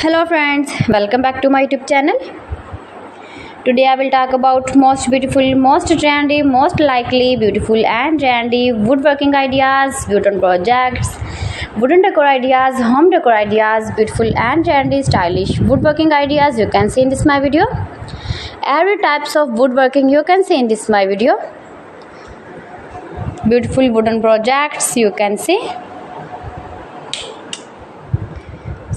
Hello friends, welcome back to my YouTube channel. Today I will talk about most beautiful, most trendy, most likely beautiful and trendy woodworking ideas, wooden projects, wooden decor ideas, home decor ideas, beautiful and trendy stylish woodworking ideas you can see in this my video. Every types of woodworking you can see in this my video. Beautiful wooden projects you can see.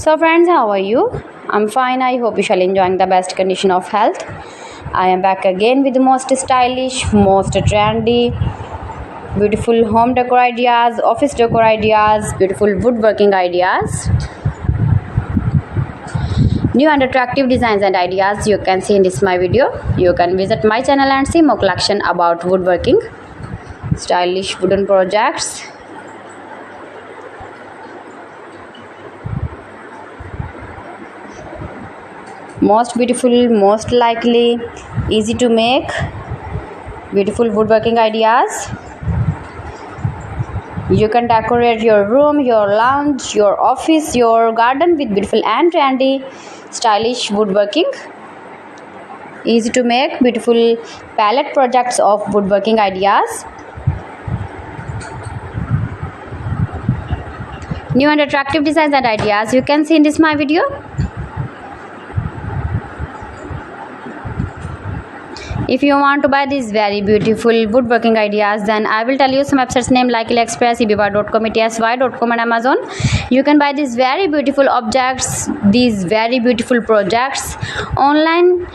So friends, how are you? I'm fine. I hope you shall enjoying the best condition of health. I am back again with the most stylish, most trendy, beautiful home decor ideas, office decor ideas, beautiful woodworking ideas, new and attractive designs and ideas you can see in this my video. You can visit my channel and see more collection about woodworking, stylish wooden projects. Most beautiful, most likely, easy to make, beautiful woodworking ideas. You can decorate your room, your lounge, your office, your garden with beautiful and trendy, stylish woodworking. Easy to make, beautiful palette projects of woodworking ideas. New and attractive designs and ideas you can see in this my video. If you want to buy these very beautiful woodworking ideas, then I will tell you some websites name like AliExpress, eBay.com, ETSY.com and Amazon. You can buy these very beautiful objects, these very beautiful projects online.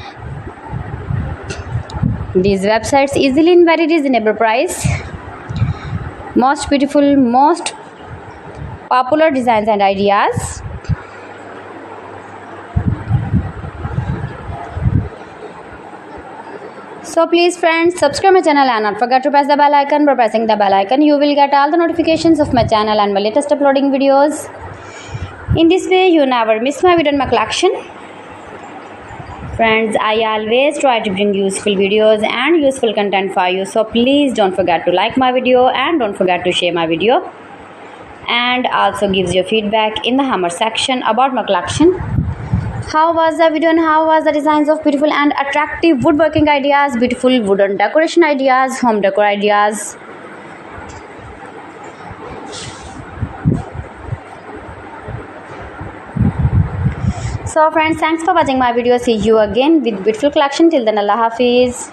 These websites easily in very reasonable price. Most beautiful, most popular designs and ideas. So please friends, subscribe my channel and not forget to press the bell icon. By pressing the bell icon you will get all the notifications of my channel and my latest uploading videos. In this way you never miss my video in my collection. Friends, I always try to bring useful videos and useful content for you. So please don't forget to like my video and don't forget to share my video. And also gives your feedback in the hammer section about my collection. How was the video and how was the designs of beautiful and attractive woodworking ideas, beautiful wooden decoration ideas, home decor ideas. So friends, thanks for watching my video. See you again with beautiful collection. Till then, Allah Hafiz.